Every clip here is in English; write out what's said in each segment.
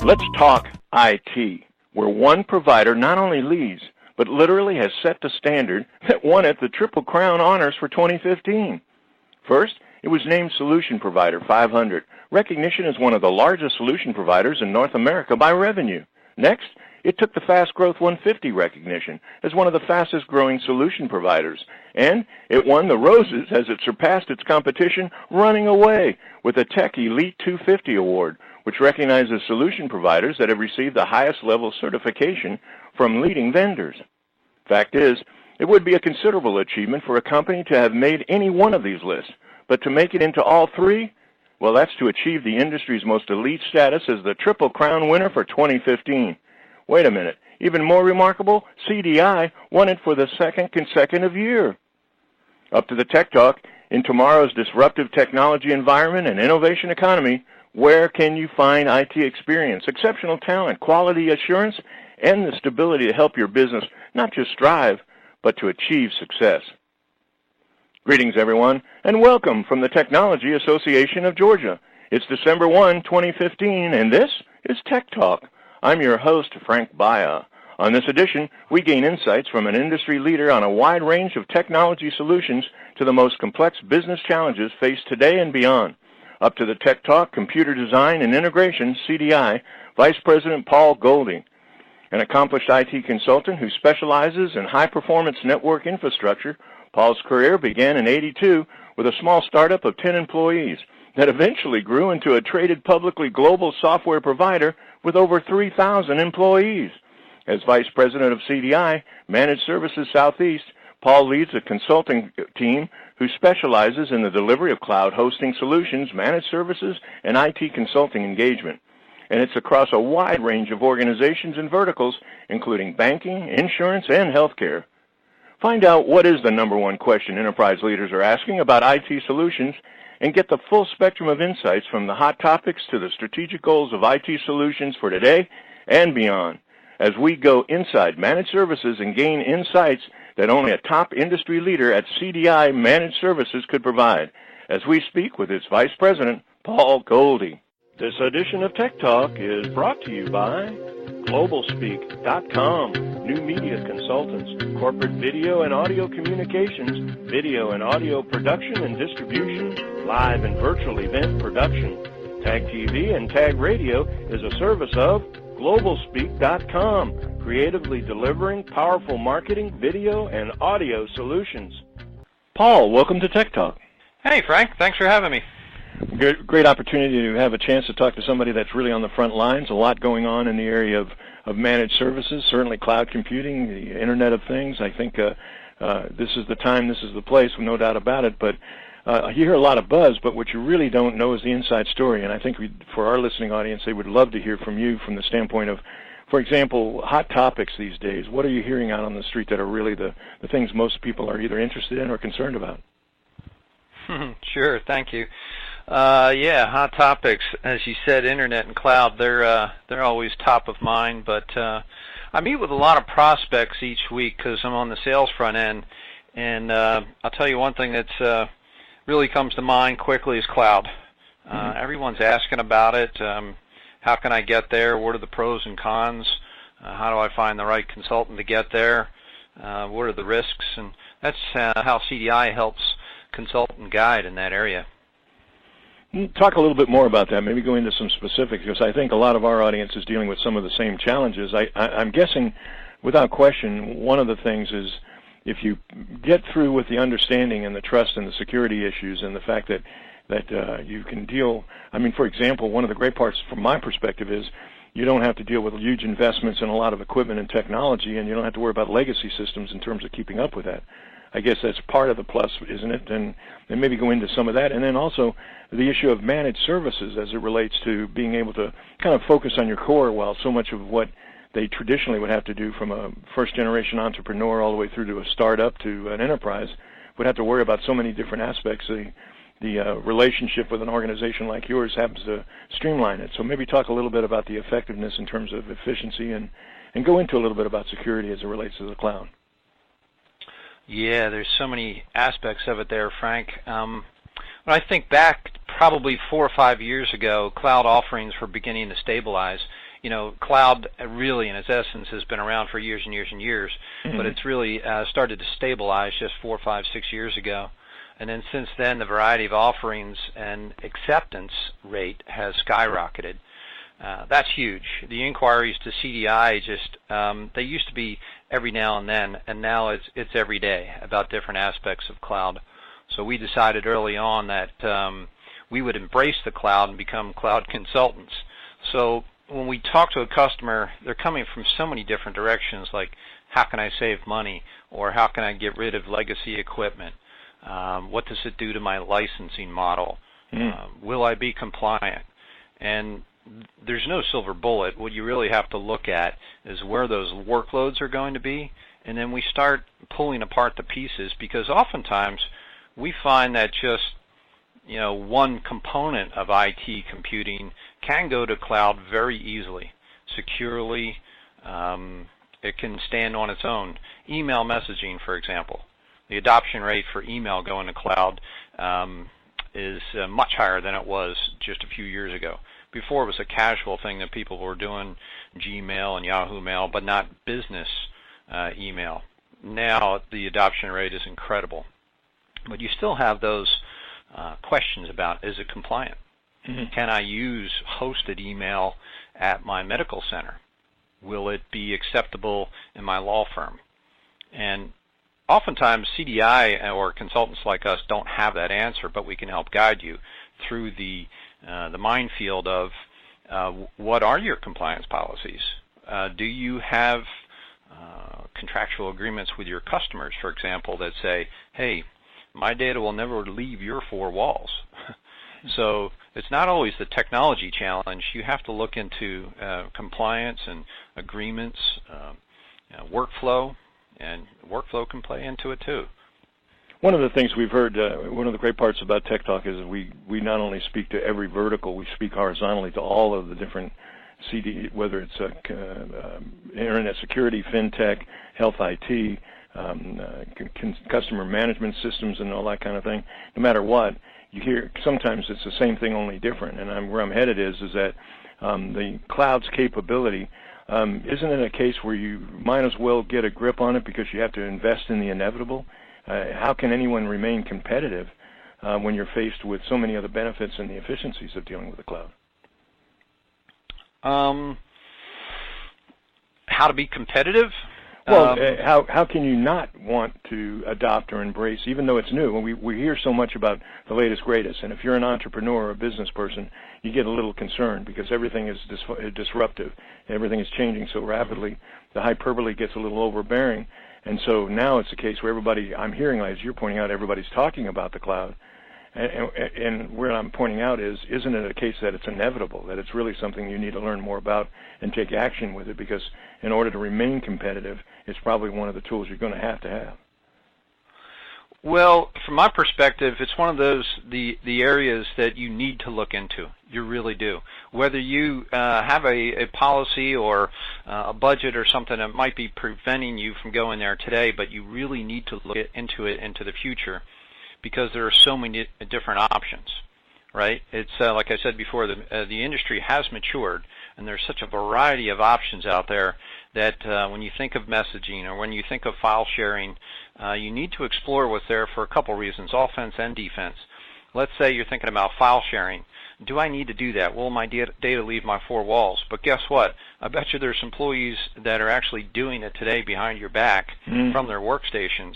Let's talk IT, where one provider not only leads, but literally has set the standard that won it the Triple Crown honors for 2015. First, it was named Solution Provider 500, recognition as one of the largest solution providers in North America by revenue. Next, it took the Fast Growth 150 recognition as one of the fastest growing solution providers. And it won the Roses as it surpassed its competition running away with the Tech Elite 250 award, which recognizes solution providers that have received the highest level certification from leading vendors. Fact is, it would be a considerable achievement for a company to have made any one of these lists, but to make it into all three, well, that's to achieve the industry's most elite status as the Triple Crown winner for 2015. Wait a minute, even more remarkable, CDI won it for the second consecutive year. Up to the Tech Talk, in tomorrow's disruptive technology environment and innovation economy, where can you find IT experience, exceptional talent, quality assurance, and the stability to help your business not just strive, but to achieve success? Greetings, everyone, and welcome from the Technology Association of Georgia. It's December 1, 2015, and this is Tech Talk. I'm your host, Frank Baia. On this edition, we gain insights from an industry leader on a wide range of technology solutions to the most complex business challenges faced today and beyond. Up to the Tech Talk, Computer Design and Integration, CDI, Vice President Paul Goldy, an accomplished IT consultant who specializes in high-performance network infrastructure. Paul's career began in '82 with a small startup of 10 employees that eventually grew into a traded publicly global software provider with over 3,000 employees. As Vice President of CDI, Managed Services Southeast, Paul leads a consulting team who specializes in the delivery of cloud hosting solutions, managed services, and IT consulting engagement. And it's across a wide range of organizations and verticals, including banking, insurance, and healthcare. Find out what is the number one question enterprise leaders are asking about IT solutions and get the full spectrum of insights from the hot topics to the strategic goals of IT solutions for today and beyond, as we go inside managed services and gain insights that only a top industry leader at CDI Managed Services could provide, as we speak with its Vice President, Paul Goldy. This edition of Tech Talk is brought to you by GlobalSpeak.com, new media consultants, corporate video and audio communications, video and audio production and distribution, live and virtual event production. Tag TV and Tag Radio is a service of GlobalSpeak.com, creatively delivering powerful marketing, video, and audio solutions. Paul, welcome to Tech Talk. Hey, Frank. Thanks for having me. Great opportunity to have a chance to talk to somebody that's really on the front lines. A lot going on in the area of managed services, certainly cloud computing, the Internet of Things. I think this is the time, this is the place, no doubt about it. But you hear a lot of buzz, but what you really don't know is the inside story. And I think for our listening audience, they would love to hear from you from the standpoint of, for example, hot topics these days. What are you hearing out on the street that are really the things most people are either interested in or concerned about? Sure, thank you. Yeah, hot topics, as you said, internet and cloud, they're always top of mind. But I meet with a lot of prospects each week because I'm on the sales front end. And I'll tell you one thing that's really comes to mind quickly is cloud. Everyone's asking about it. How can I get there? What are the pros and cons? How do I find the right consultant to get there? What are the risks? And that's how CDI helps consult and guide in that area. Talk a little bit more about that. Maybe go into some specifics, because I think a lot of our audience is dealing with some of the same challenges. I'm guessing, without question, one of the things is if you get through with the understanding and the trust and the security issues and the fact that you can deal, I mean, for example, one of the great parts from my perspective is you don't have to deal with huge investments in a lot of equipment and technology, and you don't have to worry about legacy systems in terms of keeping up with that. I guess that's part of the plus, isn't it? And maybe go into some of that. And then also the issue of managed services as it relates to being able to kind of focus on your core, while so much of what they traditionally would have to do from a first-generation entrepreneur all the way through to a startup to an enterprise would have to worry about so many different aspects. The relationship with an organization like yours happens to streamline it. So maybe talk a little bit about the effectiveness in terms of efficiency and go into a little bit about security as it relates to the cloud. Yeah, there's so many aspects of it there, Frank. When I think back probably 4 or 5 years ago, cloud offerings were beginning to stabilize. cloud really in its essence has been around for years and years and years, but it's really started to stabilize just 4, 5, 6 years ago. And then since then, the variety of offerings and acceptance rate has skyrocketed. That's huge. The inquiries to CDI they used to be every now and then, and now it's every day about different aspects of cloud. So we decided early on that we would embrace the cloud and become cloud consultants. So when we talk to a customer, they're coming from so many different directions, like how can I save money, or how can I get rid of legacy equipment? What does it do to my licensing model? Will I be compliant? And there's no silver bullet. What you really have to look at is where those workloads are going to be, and then we start pulling apart the pieces, because oftentimes we find that just one component of IT computing can go to cloud very easily, securely. It can stand on its own. Email messaging, for example. The adoption rate for email going to cloud is much higher than it was just a few years ago. Before, it was a casual thing that people were doing, Gmail and Yahoo Mail, but not business email. Now the adoption rate is incredible. But you still have those questions about, is it compliant? Can I use hosted email at my medical center? Will it be acceptable in my law firm? And oftentimes CDI or consultants like us don't have that answer, but we can help guide you through the minefield of what are your compliance policies? Do you have contractual agreements with your customers, for example, that say, hey, my data will never leave your 4 walls? So it's not always the technology challenge. You have to look into compliance and agreements, workflow, and workflow can play into it too. One of the things we've heard, one of the great parts about Tech Talk is we not only speak to every vertical, we speak horizontally to all of the different whether it's internet security, fintech, health IT, customer management systems and all that kind of thing. No matter what, you hear sometimes it's the same thing, only different. And where I'm headed is that the cloud's capability, isn't it a case where you might as well get a grip on it because you have to invest in the inevitable? How can anyone remain competitive when you're faced with so many other benefits and the efficiencies of dealing with the cloud? How to be competitive? Well, how can you not want to adopt or embrace, even though it's new? We hear so much about the latest, greatest, and if you're an entrepreneur or a business person, you get a little concerned because everything is disruptive. Everything is changing so rapidly. The hyperbole gets a little overbearing. And so now it's a case where everybody, I'm hearing, as you're pointing out, everybody's talking about the cloud. And where I'm pointing out is, isn't it a case that it's inevitable, that it's really something you need to learn more about and take action with it, because in order to remain competitive, it's probably one of the tools you're going to have. Well, from my perspective, it's one of those, the areas that you need to look into. You really do. Whether you have a policy or a budget or something that might be preventing you from going there today, but you really need to look into it into the future, because there are so many different options, right? It's like I said before, the industry has matured, and there's such a variety of options out there that when you think of messaging or when you think of file sharing, you need to explore what's there for a couple reasons, offense and defense. Let's say you're thinking about file sharing. Do I need to do that? Will my data leave my 4 walls? But guess what? I bet you there's employees that are actually doing it today behind your back from their workstations.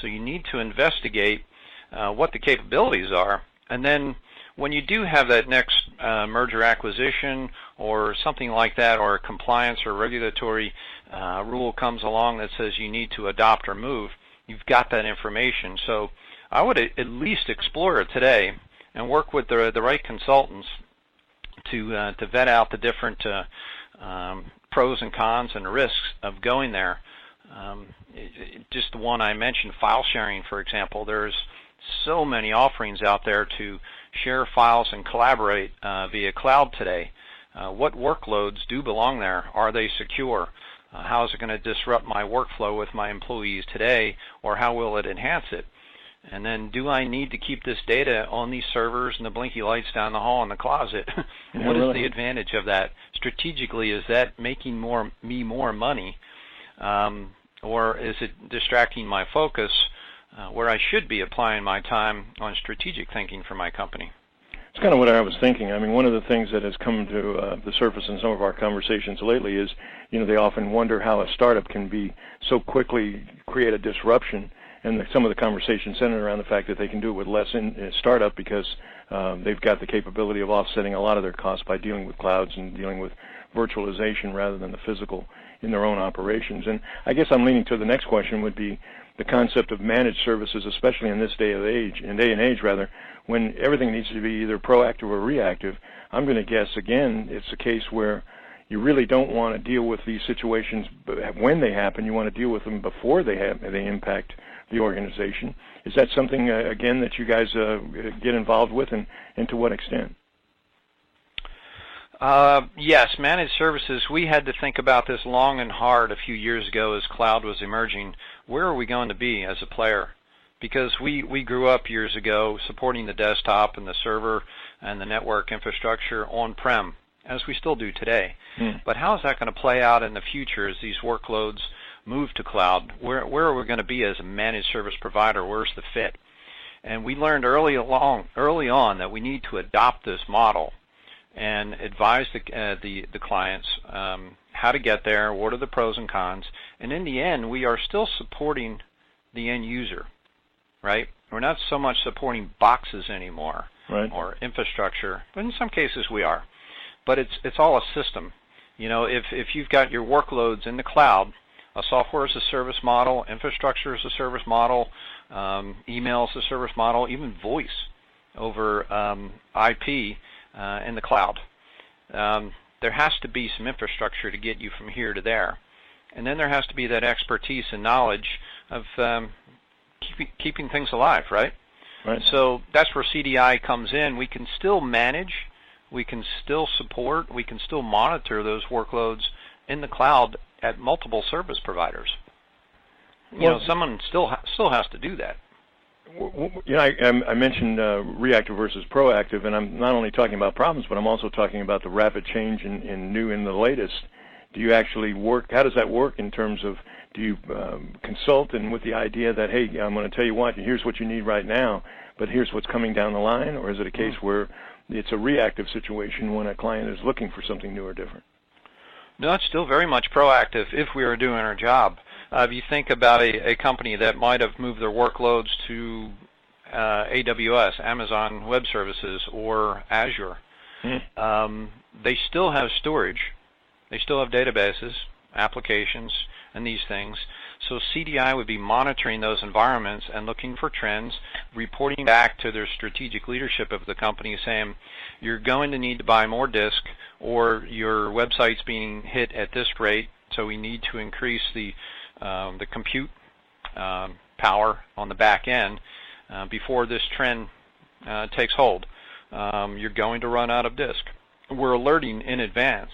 So you need to investigate what the capabilities are, and then when you do have that next merger acquisition or something like that, or a compliance or regulatory rule comes along that says you need to adopt or move, you've got that information. So I would at least explore it today and work with the right consultants to vet out the different pros and cons and risks of going there. Just the one I mentioned, file sharing, for example, there's so many offerings out there to share files and collaborate via cloud today. What workloads do belong there? Are they secure? How is it going to disrupt my workflow with my employees today, or how will it enhance it? And then, do I need to keep this data on these servers and the blinky lights down the hall in the closet? What is the advantage of that? Strategically, is that making me more money, or is it distracting my focus where I should be applying my time on strategic thinking for my company? It's kind of what I was thinking. I mean, one of the things that has come to the surface in some of our conversations lately is, they often wonder how a startup can be so quickly create a disruption. And some of the conversations centered around the fact that they can do it with less in startup because they've got the capability of offsetting a lot of their costs by dealing with clouds and dealing with virtualization rather than the physical in their own operations. And I guess I'm leaning to the next question would be the concept of managed services, especially in this day and age, when everything needs to be either proactive or reactive. I'm going to guess, again, it's a case where you really don't want to deal with these situations when they happen. You want to deal with them before they impact the organization. Is that something, again, that you guys get involved with, and to what extent? Yes, managed services. We had to think about this long and hard a few years ago as cloud was emerging. Where are we going to be as a player? Because we grew up years ago supporting the desktop and the server and the network infrastructure on-prem, as we still do today. But how is that going to play out in the future as these workloads move to cloud? Where are we going to be as a managed service provider? Where's the fit? And we learned early on that we need to adopt this model and advise the clients how to get there, what are the pros and cons, and in the end, we are still supporting the end user, right? We're not so much supporting boxes anymore, right, or infrastructure, but in some cases we are. But it's all a system. If you've got your workloads in the cloud, a software as a service model, infrastructure as a service model, email as a service model, even voice over IP in the cloud. There has to be some infrastructure to get you from here to there. And then there has to be that expertise and knowledge of keeping things alive, right? Right. So that's where CDI comes in. We can still manage, we can still support, we can still monitor those workloads in the cloud at multiple service providers. Someone still has to do that. I mentioned reactive versus proactive, and I'm not only talking about problems, but I'm also talking about the rapid change in the latest. Do you actually work? How does that work in terms of, do you consult and with the idea that, hey, I'm going to tell you what, here's what you need right now, but here's what's coming down the line? Or is it a case where it's a reactive situation when a client is looking for something new or different? No, it's still very much proactive if we are doing our job. If you think about a company that might have moved their workloads to AWS, Amazon Web Services, or Azure, they still have storage. They still have databases, applications, and these things. So CDI would be monitoring those environments and looking for trends, reporting back to their strategic leadership of the company saying, you're going to need to buy more disk, or your website's being hit at this rate, so we need to increase the compute power on the back end before this trend takes hold. You're going to run out of disk. We're alerting in advance.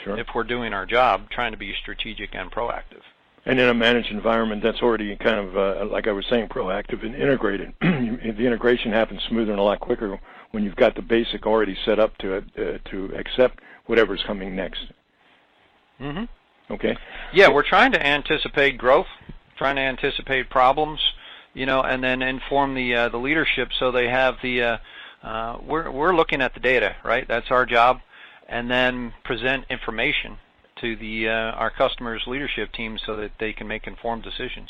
Sure. If we're doing our job, trying to be strategic and proactive. And in a managed environment, that's already kind of, like I was saying, proactive and integrated. The integration happens smoother and a lot quicker when you've got the basic already set up to accept whatever's coming next. Mm-hmm. Okay. Yeah, we're trying to anticipate growth, trying to anticipate problems, and then inform the leadership so they have the. We're looking at the data, right? That's our job. And then present information to our customers' leadership team so that they can make informed decisions.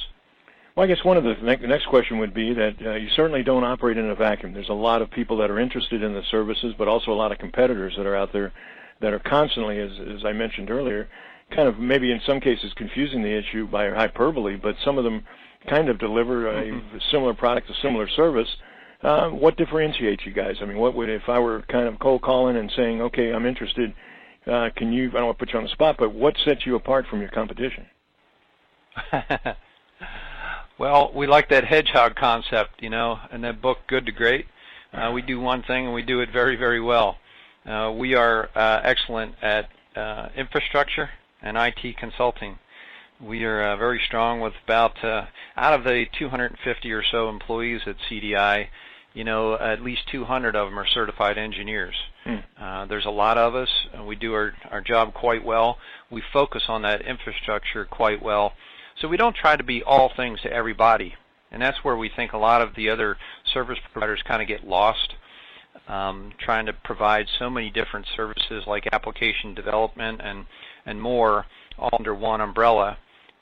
Well, I guess one of the next question would be that you certainly don't operate in a vacuum. There's a lot of people that are interested in the services, but also a lot of competitors that are out there that are constantly, as I mentioned earlier, kind of maybe in some cases confusing the issue by hyperbole, but some of them kind of deliver a similar product, a similar service. What differentiates you guys? I mean, what would, if I were kind of cold calling and saying, okay, I'm interested, can you, I don't want to put you on the spot, but what sets you apart from your competition? Well, we like that hedgehog concept, in that book, Good to Great. We do one thing and we do it very, very well. We are excellent at infrastructure and IT consulting. We are very strong with about, out of the 250 or so employees at CDI, at least 200 of them are certified engineers. There's a lot of us, and we do our job quite well. We focus on that infrastructure quite well. So we don't try to be all things to everybody. And that's where we think a lot of the other service providers kind of get lost, trying to provide so many different services like application development and more all under one umbrella.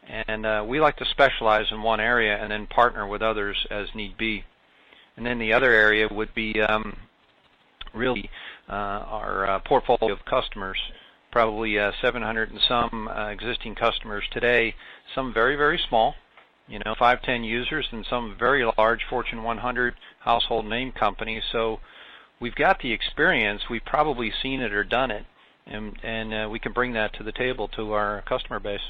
And we like to specialize in one area and then partner with others as need be. And then the other area would be really our portfolio of customers, probably 700 and some existing customers today, some very, very small, 5, 10 users, and some very large Fortune 100 household name companies. So we've got the experience. We've probably seen it or done it, and we can bring that to the table to our customer base.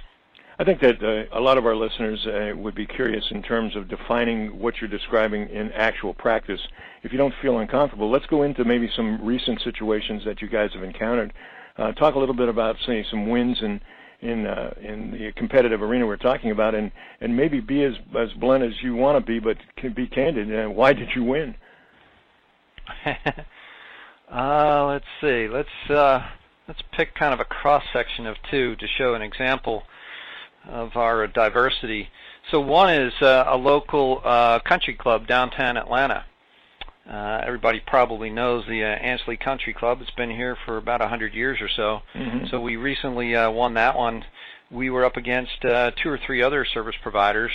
I think that a lot of our listeners would be curious in terms of defining what you're describing in actual practice. If you don't feel uncomfortable, let's go into maybe some recent situations that you guys have encountered. Talk a little bit about, say, some wins in the competitive arena we're talking about, and maybe be as blunt as you want to be, but can be candid. Why did you win? Let's see. Let's pick kind of a cross section of two to show an example of our diversity. So one is a local country club downtown Atlanta. Everybody probably knows the Ansley Country Club. It's been here for about 100 years or so. So we recently won that one. We were up against 2 or 3 other service providers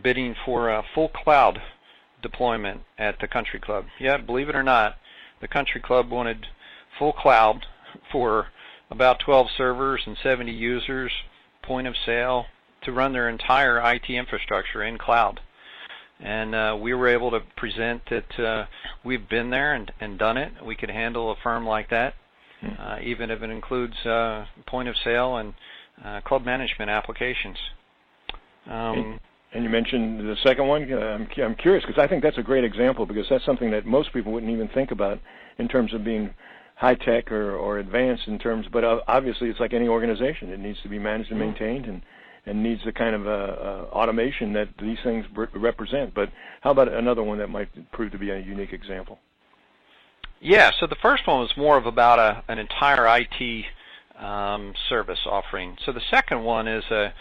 bidding for a full cloud deployment at the country club. Yeah, believe it or not, the country club wanted full cloud for about 12 servers and 70 users, point of sale, to run their entire IT infrastructure in cloud. And we were able to present that we've been there and done it. We could handle a firm like that, even if it includes point of sale and club management applications. And you mentioned the second one. I'm curious because I think that's a great example, because that's something that most people wouldn't even think about in terms of being high-tech or advanced in terms, but obviously it's like any organization. It needs to be managed and maintained and needs the kind of automation that these things represent. But how about another one that might prove to be a unique example? Yeah, so the first one was more of about an entire IT service offering. So the second one is a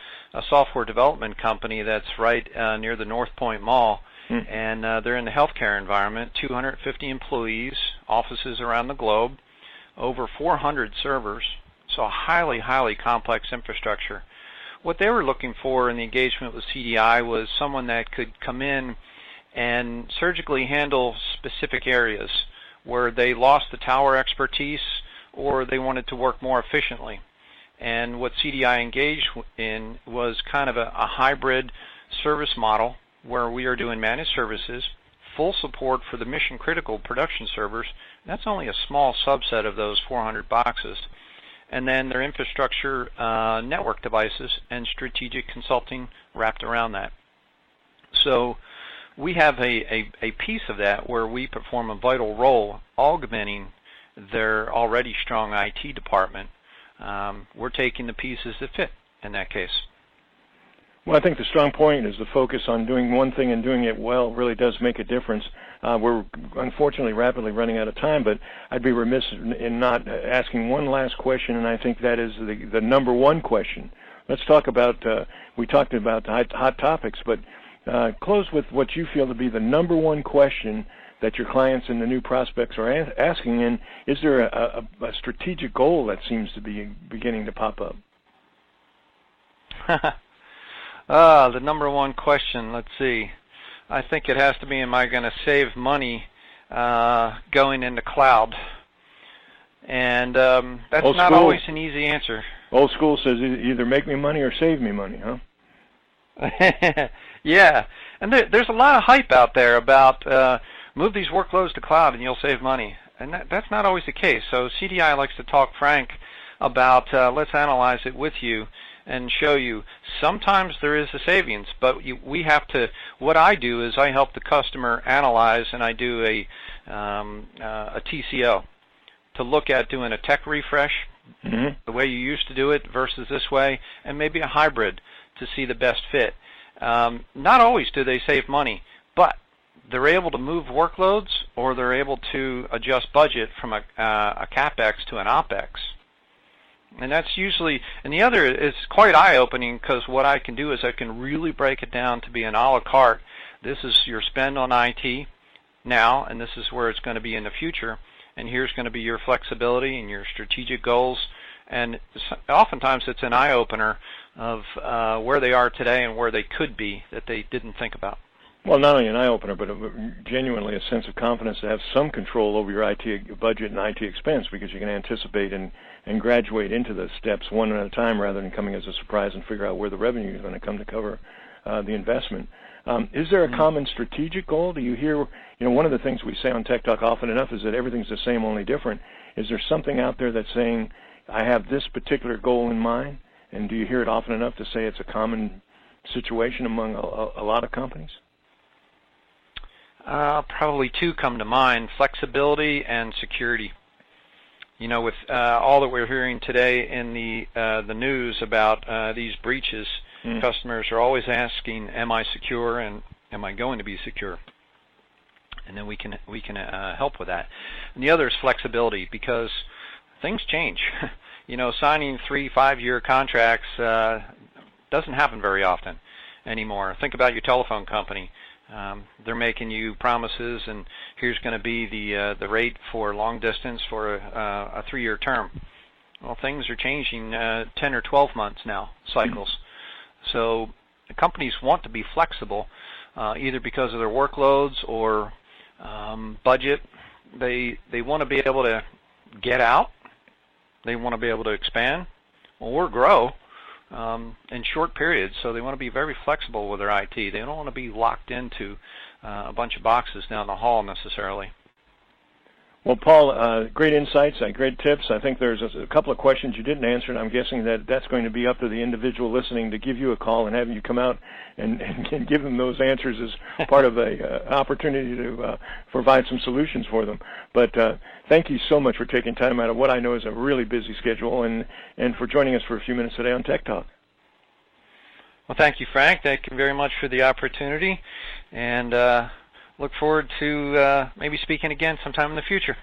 software development company that's right near the North Point Mall. And they're in the healthcare environment, 250 employees, offices around the globe, over 400 servers, so a highly, highly complex infrastructure. What they were looking for in the engagement with CDI was someone that could come in and surgically handle specific areas where they lost the tower expertise or they wanted to work more efficiently. And what CDI engaged in was kind of a hybrid service model where we are doing managed services, full support for the mission-critical production servers. That's only a small subset of those 400 boxes. And then their infrastructure network devices and strategic consulting wrapped around that. So we have a piece of that where we perform a vital role augmenting their already strong IT department. We're taking the pieces that fit in that case. Well, I think the strong point is the focus on doing one thing and doing it well really does make a difference. We're unfortunately rapidly running out of time, but I'd be remiss in not asking one last question, and I think that is the number one question. Let's talk about, we talked about hot topics, but close with what you feel to be the number one question that your clients and the new prospects are asking, and is there a strategic goal that seems to be beginning to pop up? The number one question, let's see. I think it has to be, am I going to save money going into cloud? And that's not always an easy answer. Old school says either make me money or save me money, huh? Yeah, and there's a lot of hype out there about move these workloads to cloud and you'll save money. And that's not always the case. So CDI likes to talk frank about let's analyze it with you and show you. Sometimes there is a savings, but we have to, what I do is I help the customer analyze, and I do a TCO to look at doing a tech refresh the way you used to do it versus this way, and maybe a hybrid to see the best fit. Not always do they save money, but they're able to move workloads, or they're able to adjust budget from a CapEx to an OpEx. And that's usually, and the other is quite eye-opening, because what I can do is I can really break it down to be an a la carte. This is your spend on IT now, and this is where it's going to be in the future, and here's going to be your flexibility and your strategic goals. And oftentimes it's an eye-opener of where they are today and where they could be that they didn't think about. Well, not only an eye-opener, but genuinely a sense of confidence to have some control over your IT budget and IT expense, because you can anticipate and graduate into the steps one at a time rather than coming as a surprise and figure out where the revenue is going to come to cover the investment. Is there a common strategic goal? Do you hear, one of the things we say on Tech Talk often enough is that everything's the same, only different. Is there something out there that's saying, I have this particular goal in mind? And do you hear it often enough to say it's a common situation among a lot of companies? Probably two come to mind: flexibility and security. With all that we're hearing today in the news about these breaches, customers are always asking, "Am I secure? And am I going to be secure?" And then we can help with that. And the other is flexibility, because things change. Signing 3-5 year contracts doesn't happen very often anymore. Think about your telephone company. They're making you promises, and here's going to be the rate for long distance for a 3-year term. Well, things are changing 10 or 12 months now, cycles. So the companies want to be flexible, either because of their workloads or budget. They want to be able to get out. They want to be able to expand or grow in short periods, so they want to be very flexible with their IT. They don't want to be locked into a bunch of boxes down the hall necessarily. Well, Paul, great insights, great tips. I think there's a couple of questions you didn't answer, and I'm guessing that that's going to be up to the individual listening to give you a call and have you come out and give them those answers as part of a opportunity to provide some solutions for them. But thank you so much for taking time out of what I know is a really busy schedule and for joining us for a few minutes today on Tech Talk. Well, thank you, Frank. Thank you very much for the opportunity, and look forward to maybe speaking again sometime in the future.